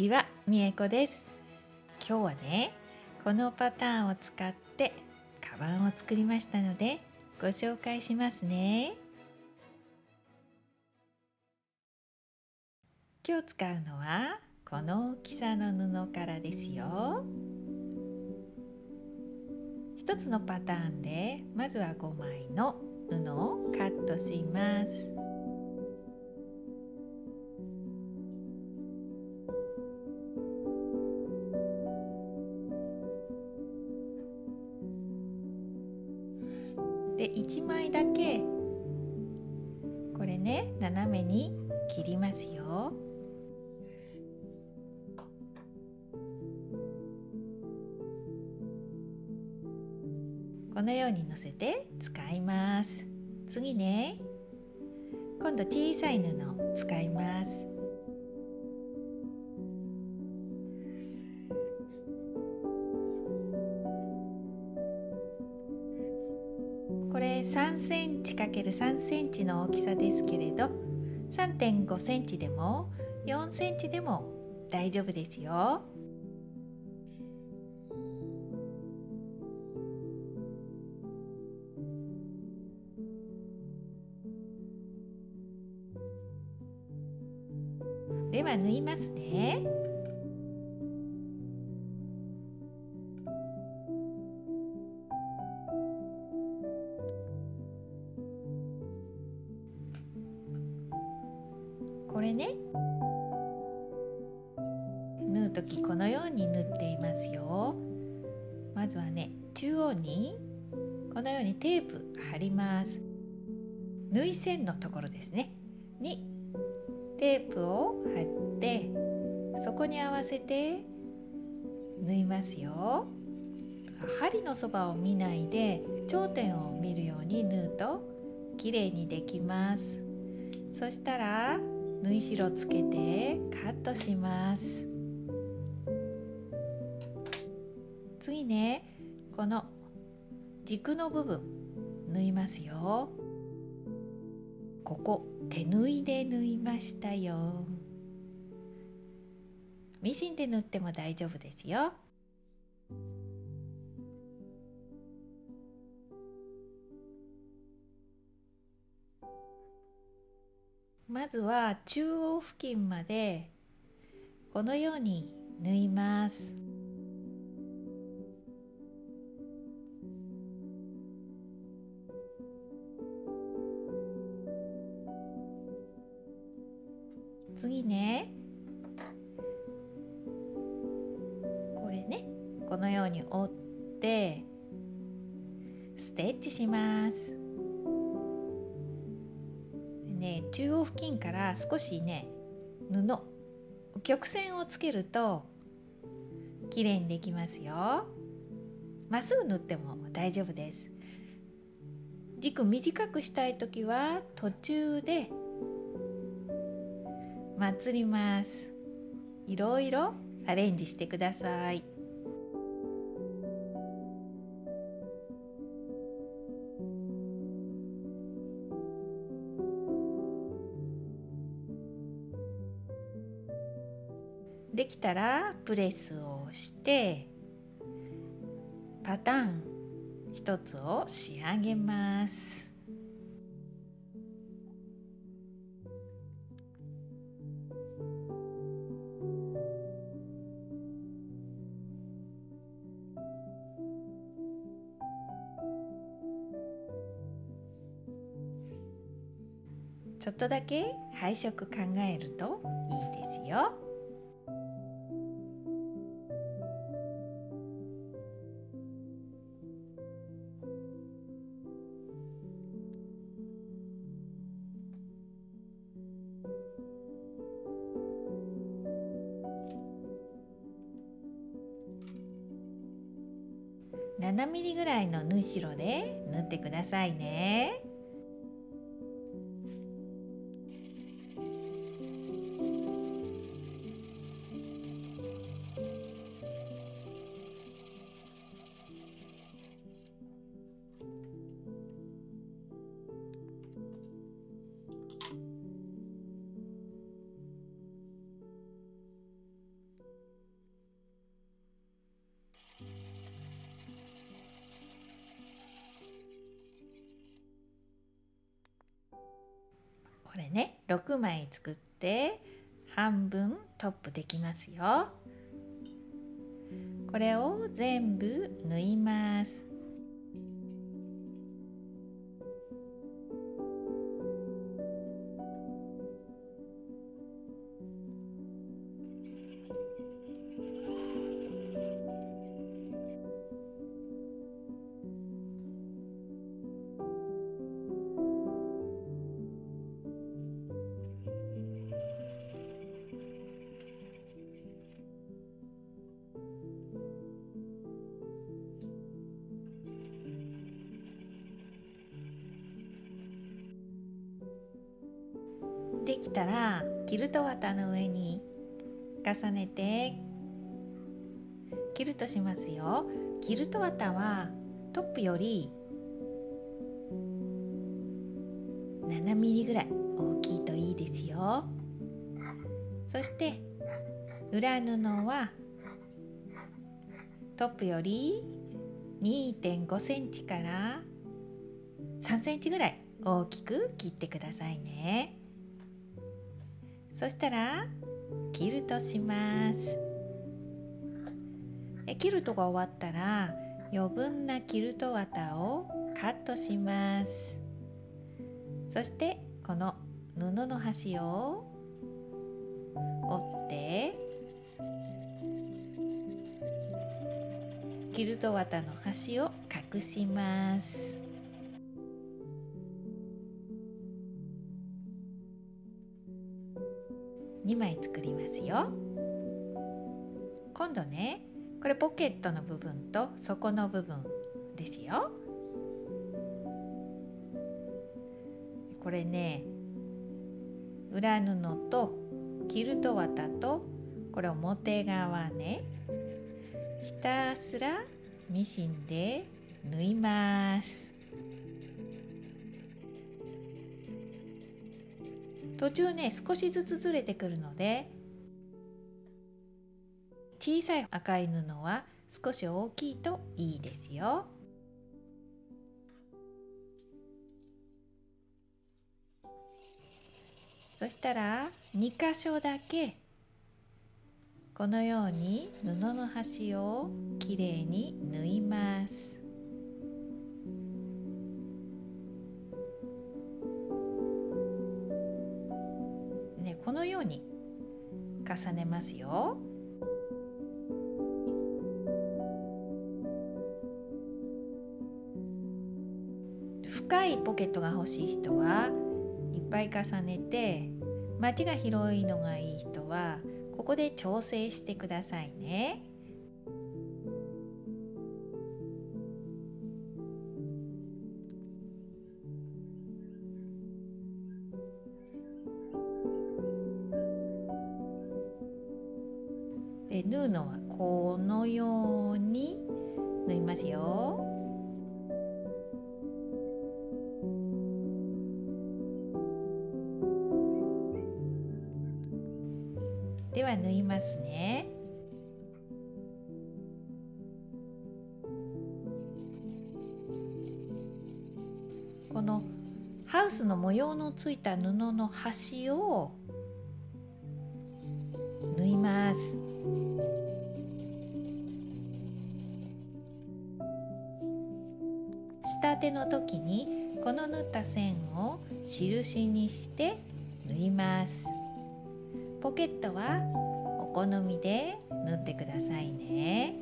ちは、みえこです。今日はね、このパターンを使ってカバンを作りましたのでご紹介しますね。今日使うのはこの大きさの布からですよ。一つのパターンでまずは5枚の布をカットします。で1枚だけこれね、斜めに切りますよ。このように乗せて使います。次ね、今度小さい布を使います。これ3センチ ×3 センチの大きさですけれど、3.5 センチでも4センチでも大丈夫ですよ。では縫いますね。これね、縫うときこのように縫っていますよ。まずはね、中央にこのようにテープ貼ります。縫い線のところですねにテープを貼って、そこに合わせて縫いますよ。針のそばを見ないで頂点を見るように縫うときれいにできます。そしたら縫い代つけてカットします。次ね、この軸の部分縫いますよ。ここ手縫いで縫いましたよ。ミシンで縫っても大丈夫ですよ。まずは中央付近までこのように縫います。次ね、これね、このように折ってステッチします。でね、中央付近から少しね、曲線をつけるときれいにできますよ。まっすぐ縫っても大丈夫です。軸短くしたいときは途中でまつります。いろいろアレンジしてください。できたらプレスをしてパターン一つを仕上げます。ちょっとだけ配色考えるといいですよ。7ミリぐらいの縫い代で縫ってくださいね。これね、6枚作って半分トップできますよ。これを全部縫います。できたらキルト綿の上に重ねてキルトしますよ。キルト綿はトップより7ミリぐらい大きいといいですよ。そして裏布はトップより 2.5 センチから3センチぐらい大きく切ってくださいね。そしたらキルトします。キルトが終わったら余分なキルト綿をカットします。そしてこの布の端を折ってキルト綿の端を隠します。2枚作りますよ。今度ね、これポケットの部分と底の部分ですよ。これね、裏布とキルト綿とこれ表側ね、ひたすらミシンで縫います。途中ね、少しずつずれてくるので、小さい赤い布は少し大きいといいですよ。そしたら2箇所だけこのように布の端をきれいに縫います。ね、このように重ねますよ。深いポケットが欲しい人はいっぱい重ねて、まちが広いのがいい人はここで調整してくださいね。で、縫うのはこのように縫いますよ。では縫いますね。このハウスの模様のついた布の端を縫います。下手の時にこの縫った線を印にして縫います。ポケットはお好みで縫ってくださいね。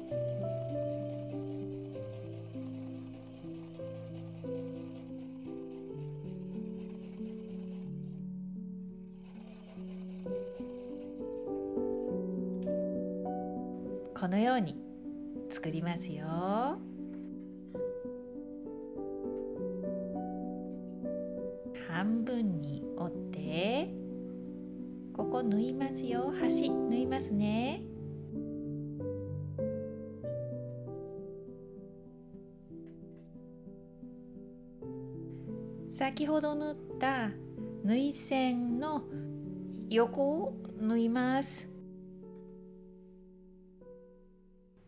このように作りますよ。半分に折ってここ縫いますよ。端縫いますね。先ほど縫った縫い線の横を縫います。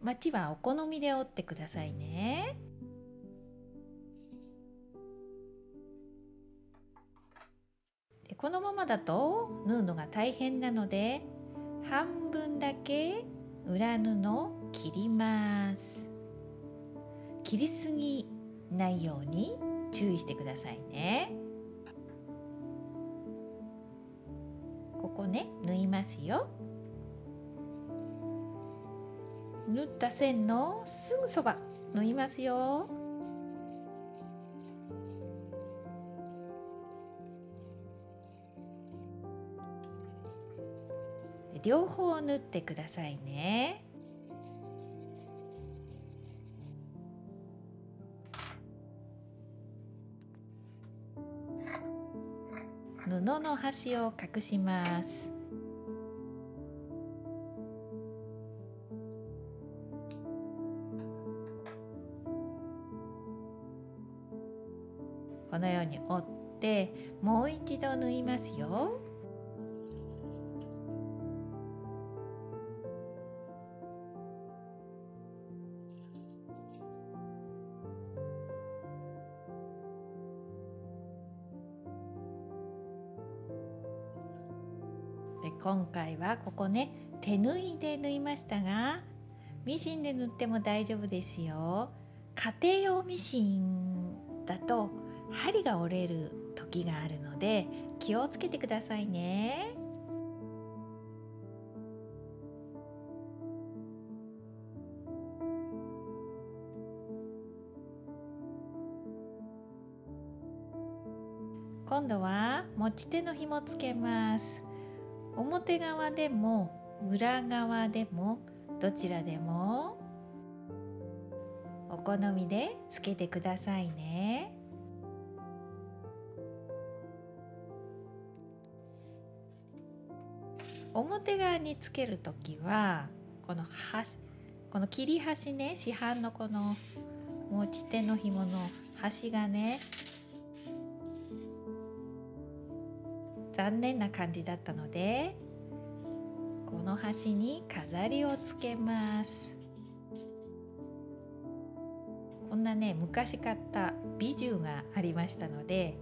まちはお好みで折ってくださいね。でこのままだと縫うのが大変なので、半分だけ裏布を切ります。切りすぎないように注意してくださいね。ここね、縫いますよ。縫った線のすぐそば縫いますよ。両方縫ってくださいね。布の端を隠します。このように折ってもう一度縫いますよ。で、今回はここね、手縫いで縫いましたが、ミシンで縫っても大丈夫ですよ。家庭用ミシンだと針が折れる時があるので気をつけてくださいね。今度は持ち手の紐つけます。表側でも裏側でもどちらでもお好みでつけてくださいね。表側につけるときはこの切り端ね、市販のこの持ち手の紐の端がね、残念な感じだったので、この端に飾りをつけます。こんなね、昔買ったビジュがありましたので、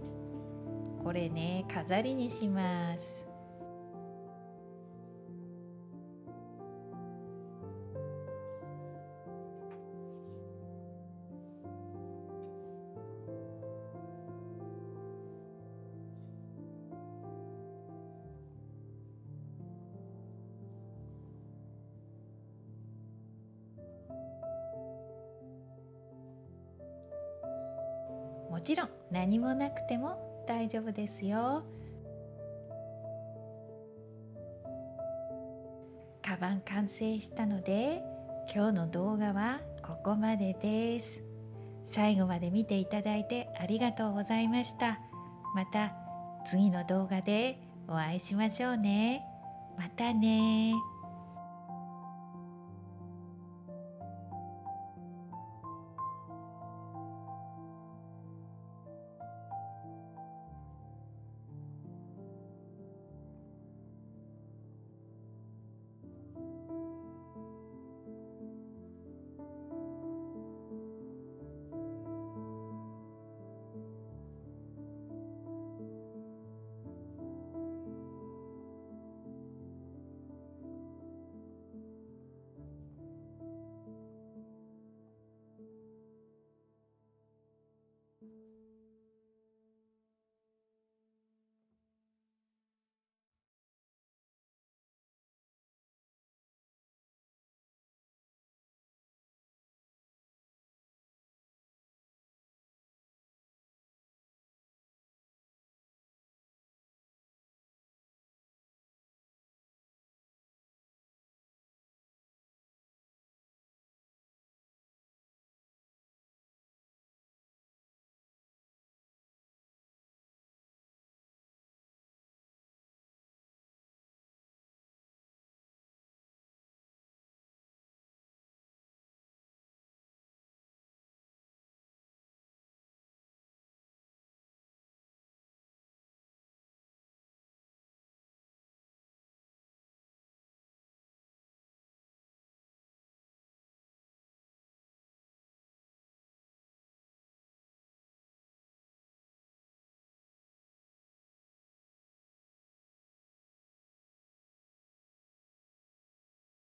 これね、飾りにします。もちろん何もなくても大丈夫ですよ。カバン完成したので、今日の動画はここまでです。最後まで見ていただいてありがとうございました。また次の動画でお会いしましょうね。またね。